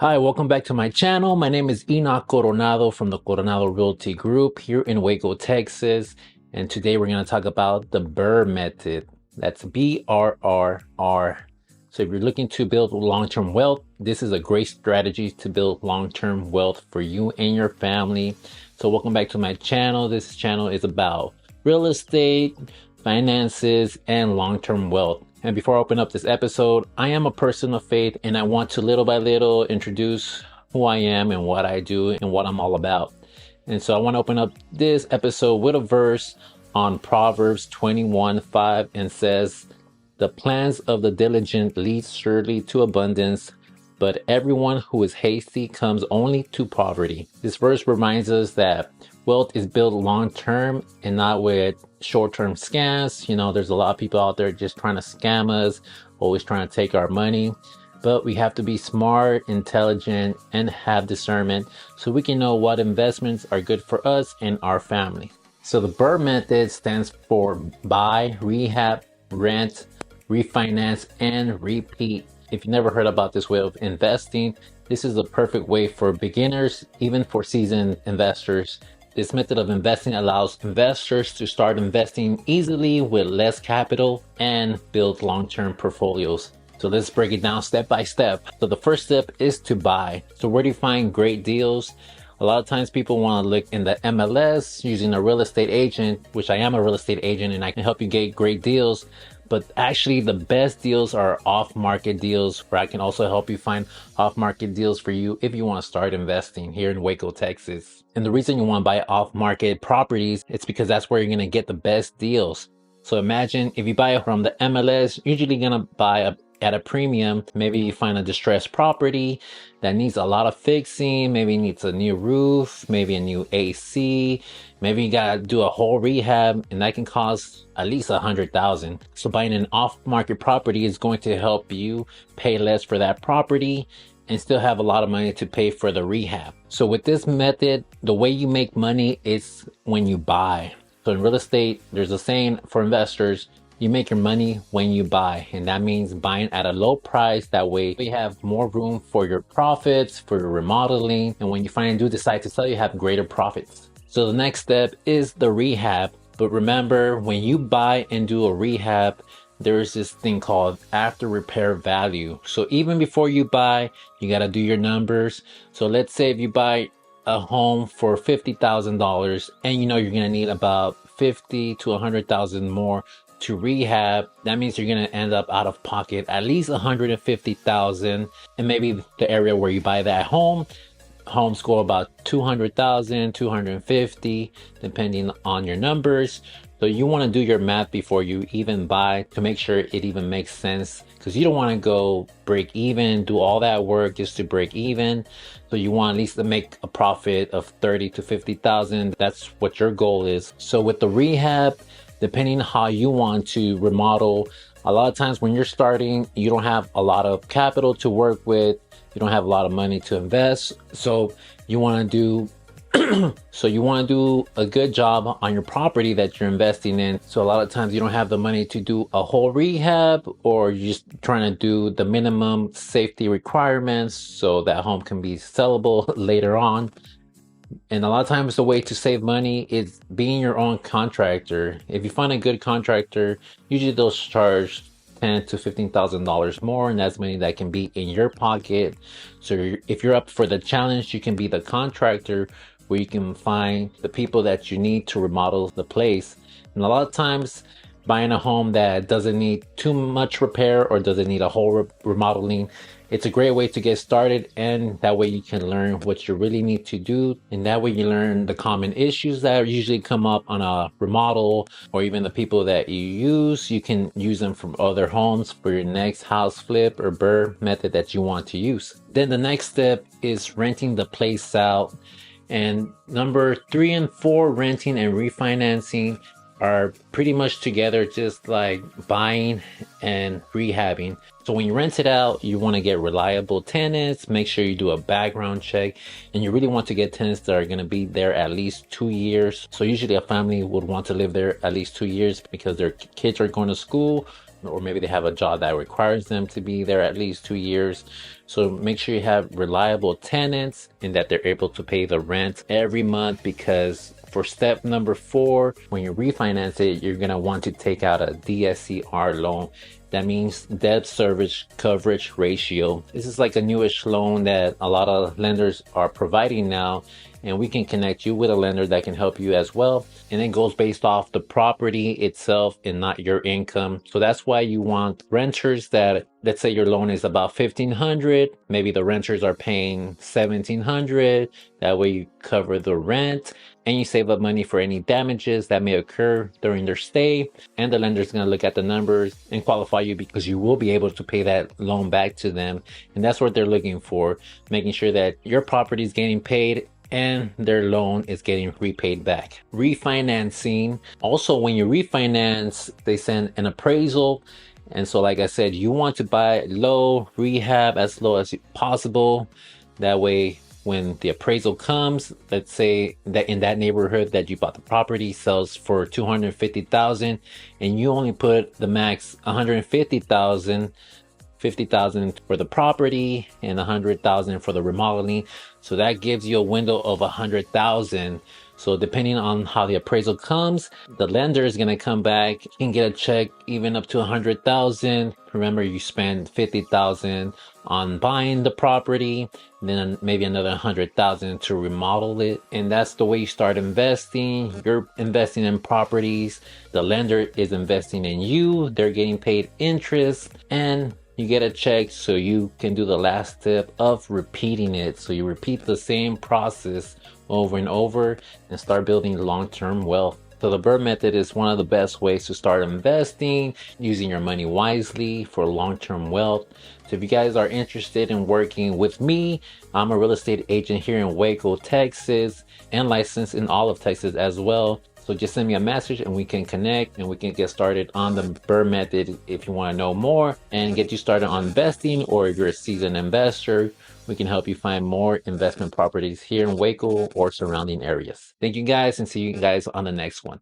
Hi, welcome back to my channel. My name is Enoch Coronado from the Coronado Realty Group here in Waco, Texas. And today we're going to talk about the BRRRR method. That's BRRRR. So if you're looking to build long-term wealth, this is a great strategy to build long-term wealth for you and your family. So welcome back to my channel. This channel is about real estate, finances, and long-term wealth. And before I open up this episode, I am a person of faith and I want to little by little introduce who I am and what I do and what I'm all about. And so I want to open up this episode with a verse on Proverbs 21:5 and says, "The plans of the diligent lead surely to abundance, but everyone who is hasty comes only to poverty." This verse reminds us that wealth is built long term and not with short-term scams. There's a lot of people out there just trying to scam us, always trying to take our money. But we have to be smart, intelligent, and have discernment so we can know what investments are good for us and our family. So the BRRRR method stands for buy, rehab, rent, refinance, and repeat. If you never heard about this way of investing, this is the perfect way for beginners, even for seasoned investors. This method of investing allows investors to start investing easily with less capital and build long-term portfolios. So let's break it down step by step. So the first step is to buy. So where do you find great deals? A lot of times people want to look in the MLS using a real estate agent, which I am a real estate agent and I can help you get great deals. But actually the best deals are off-market deals, where I can also help you find off-market deals for you if you want to start investing here in Waco, Texas. And the reason you want to buy off-market properties, it's because that's where you're going to get the best deals. So imagine if you buy it from the MLS, usually going to buy at a premium. Maybe you find a distressed property that needs a lot of fixing, maybe needs a new roof, maybe a new AC, maybe you gotta do a whole rehab, and that can cost at least $100,000. So buying an off-market property is going to help you pay less for that property and still have a lot of money to pay for the rehab. So with this method, the way you make money is when you buy. So in real estate, there's a saying for investors: you make your money when you buy, and that means buying at a low price. That way you have more room for your profits, for your remodeling, and when you finally do decide to sell, you have greater profits. So the next step is the rehab. But remember, when you buy and do a rehab, there's this thing called after repair value. So even before you buy, you got to do your numbers. So let's say if you buy a home for $50,000 and you're going to need about 50 to 100,000 more to rehab, that means you're going to end up out of pocket at least 150,000. And maybe the area where you buy that homes go about 200,000, 250, depending on your numbers. So you want to do your math before you even buy to make sure it even makes sense, because you don't want to go break even, do all that work just to break even. So you want at least to make a profit of 30 to 50,000. That's what your goal is. So with the rehab, depending on how you want to remodel, a lot of times when you're starting, you don't have a lot of capital to work with. You don't have a lot of money to invest. So you want to do a good job on your property that you're investing in. So a lot of times you don't have the money to do a whole rehab, or you're just trying to do the minimum safety requirements so that home can be sellable later on. And a lot of times the way to save money is being your own contractor. If you find a good contractor, usually they'll charge $10,000 to $15,000 more, and that's money that can be in your pocket. So if you're up for the challenge, you can be the contractor where you can find the people that you need to remodel the place. And a lot of times buying a home that doesn't need too much repair or doesn't need a whole remodeling, it's a great way to get started, and that way you can learn what you really need to do, and that way you learn the common issues that usually come up on a remodel, or even the people that you use. You can use them from other homes for your next house flip or BRRRR method that you want to use. Then the next step is renting the place out. And number 3 and 4, renting and refinancing, are pretty much together, just like buying and rehabbing. So when you rent it out, you want to get reliable tenants, make sure you do a background check, and you really want to get tenants that are going to be there at least 2 years. So usually a family would want to live there at least 2 years because their kids are going to school or maybe they have a job that requires them to be there at least 2 years. So make sure you have reliable tenants and that they're able to pay the rent every month, because for step number 4, when you refinance it, you're going to want to take out a DSCR loan. That means debt service coverage ratio. This is like a newish loan that a lot of lenders are providing now, and we can connect you with a lender that can help you as well. And it goes based off the property itself and not your income. So that's why you want renters that, let's say your loan is about $1,500, maybe the renters are paying $1,700. That way you cover the rent and you save up money for any damages that may occur during their stay. And the lender is going to look at the numbers and qualify you, because you will be able to pay that loan back to them. And that's what they're looking for, making sure that your property is getting paid and their loan is getting repaid back. Refinancing. Also, when you refinance, they send an appraisal. And so, like I said, you want to buy low, rehab as low as possible. That way, when the appraisal comes, let's say that in that neighborhood that you bought the property sells for $250,000 and you only put the max $150,000, $50,000 for the property and $100,000 for the remodeling. So that gives you a window of $100,000. So depending on how the appraisal comes, the lender is going to come back and get a check even up to $100,000. Remember, you spend $50,000 on buying the property, then maybe another $100,000 to remodel it. And that's the way you start investing. You're investing in properties. The lender is investing in you. They're getting paid interest, and you get a check, so you can do the last step of repeating it. So you repeat the same process over and over and start building long-term wealth. So the BRRRR method is one of the best ways to start investing, using your money wisely for long-term wealth. So if you guys are interested in working with me, I'm a real estate agent here in Waco, Texas, and licensed in all of Texas as well. So just send me a message and we can connect and we can get started on the BRRRR method if you want to know more and get you started on investing. Or if you're a seasoned investor, we can help you find more investment properties here in Waco or surrounding areas. Thank you guys, and see you guys on the next one.